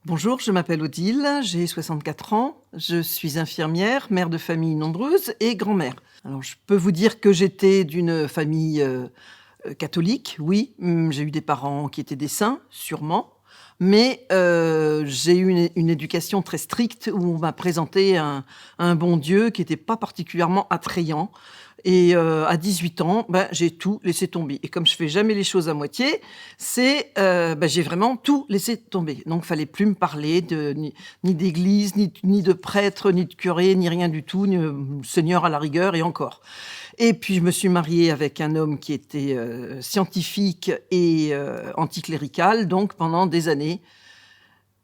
Bonjour, je m'appelle Odile, j'ai 64 ans, je suis infirmière, mère de famille nombreuse et grand-mère. Alors je peux vous dire que j'étais d'une famille, catholique, oui, j'ai eu des parents qui étaient des saints, sûrement, mais j'ai eu une éducation très stricte où on m'a présenté un bon Dieu qui était pas particulièrement attrayant et à 18 ans, ben, j'ai tout laissé tomber et comme je fais jamais les choses à moitié, j'ai vraiment tout laissé tomber. Donc fallait plus me parler de ni d'église, ni de prêtre, ni de curé, ni rien du tout, ni, seigneur à la rigueur et encore. Et puis je me suis mariée avec un homme qui était, scientifique et anticlérical, donc pendant des années,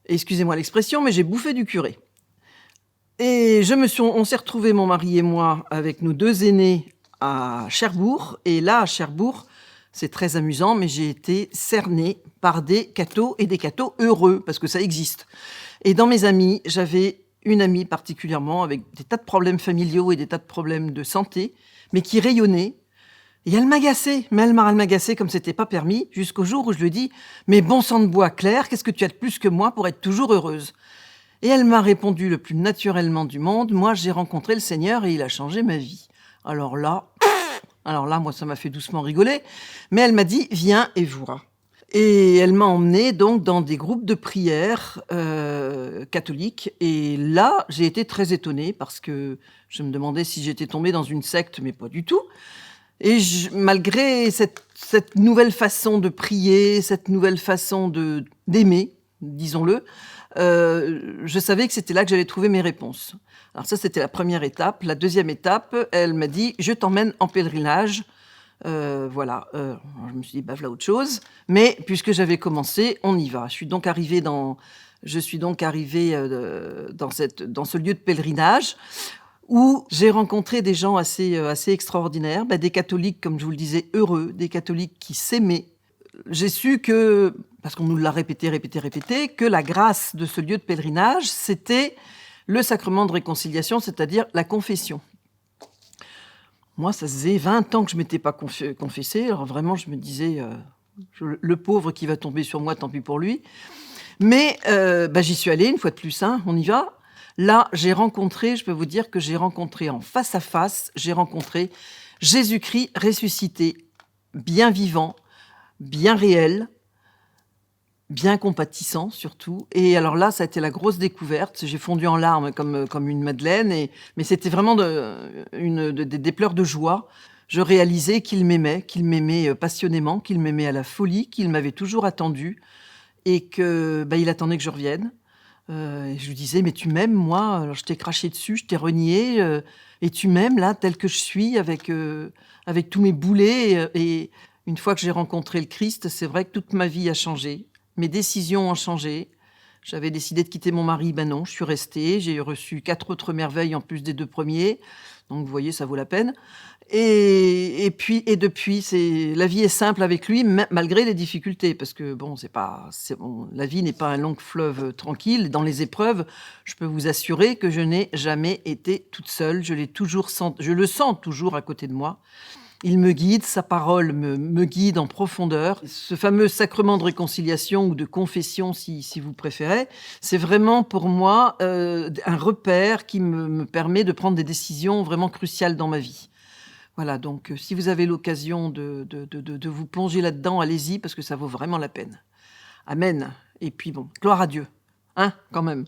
excusez-moi l'expression, mais j'ai bouffé du curé. Et on s'est retrouvés, mon mari et moi, avec nos 2 aînés à Cherbourg et là, à Cherbourg, c'est très amusant, mais j'ai été cernée par des cathos et des cathos heureux, parce que ça existe. Et dans mes amis, j'avais une amie particulièrement avec des tas de problèmes familiaux et des tas de problèmes de santé, mais qui rayonnait. Et elle m'agaçait, mais elle m'agaçait comme c'était pas permis, jusqu'au jour où je lui dis: «Mais bon sang de bois, Claire, qu'est-ce que tu as de plus que moi pour être toujours heureuse?» Et elle m'a répondu le plus naturellement du monde: «Moi, j'ai rencontré le Seigneur et il a changé ma vie». Alors là moi, ça m'a fait doucement rigoler, mais elle m'a dit: «Viens et vois». Et elle m'a emmenée donc dans des groupes de prière, catholiques et là, j'ai été très étonnée parce que je me demandais si j'étais tombée dans une secte, mais pas du tout. Et malgré cette nouvelle façon de prier, cette nouvelle façon d'aimer, disons-le, je savais que c'était là que j'allais trouver mes réponses. Alors ça, c'était la première étape. La deuxième étape, elle m'a dit: «Je t'emmène en pèlerinage». Voilà, je me suis dit: «Bah, voilà autre chose», mais puisque j'avais commencé, on y va. Je suis donc arrivée, dans ce lieu de pèlerinage où j'ai rencontré des gens assez extraordinaires, bah, des catholiques, comme je vous le disais, heureux, des catholiques qui s'aimaient. J'ai su que, parce qu'on nous l'a répété, répété, répété, que la grâce de ce lieu de pèlerinage, c'était le sacrement de réconciliation, c'est-à-dire la confession. Moi, ça faisait 20 ans que je m'étais pas confessée, alors vraiment je me disais, «Le pauvre qui va tomber sur moi, tant pis pour lui». Mais j'y suis allée une fois de plus, hein, on y va. Là, je peux vous dire que j'ai rencontré en face à face, j'ai rencontré Jésus-Christ ressuscité, bien vivant, bien réel, bien compatissant surtout. Et alors là, ça a été la grosse découverte. J'ai fondu en larmes comme une madeleine mais c'était vraiment des pleurs de joie. Je réalisais qu'il m'aimait, passionnément, qu'il m'aimait à la folie, qu'il m'avait toujours attendue et que, il attendait que je revienne. Et je lui disais: «Mais tu m'aimes moi? Alors je t'ai craché dessus, je t'ai renié, et tu m'aimes là, tel que je suis avec tous mes boulets?» Et une fois que j'ai rencontré le Christ, c'est vrai que toute ma vie a changé. Mes décisions ont changé. J'avais décidé de quitter mon mari, ben non, je suis restée. J'ai reçu 4 autres merveilles en plus des 2 premiers, donc vous voyez, ça vaut la peine. Et depuis, c'est la vie est simple avec lui, malgré les difficultés, parce que bon, c'est bon, la vie n'est pas un long fleuve tranquille. Dans les épreuves, je peux vous assurer que je n'ai jamais été toute seule. Je le sens toujours à côté de moi. Il me guide, sa parole me guide en profondeur. Ce fameux sacrement de réconciliation ou de confession, si vous préférez, c'est vraiment pour moi, un repère qui me permet de prendre des décisions vraiment cruciales dans ma vie. Voilà, donc si vous avez l'occasion de vous plonger là-dedans, allez-y parce que ça vaut vraiment la peine. Amen. Et puis bon, gloire à Dieu, hein, quand même.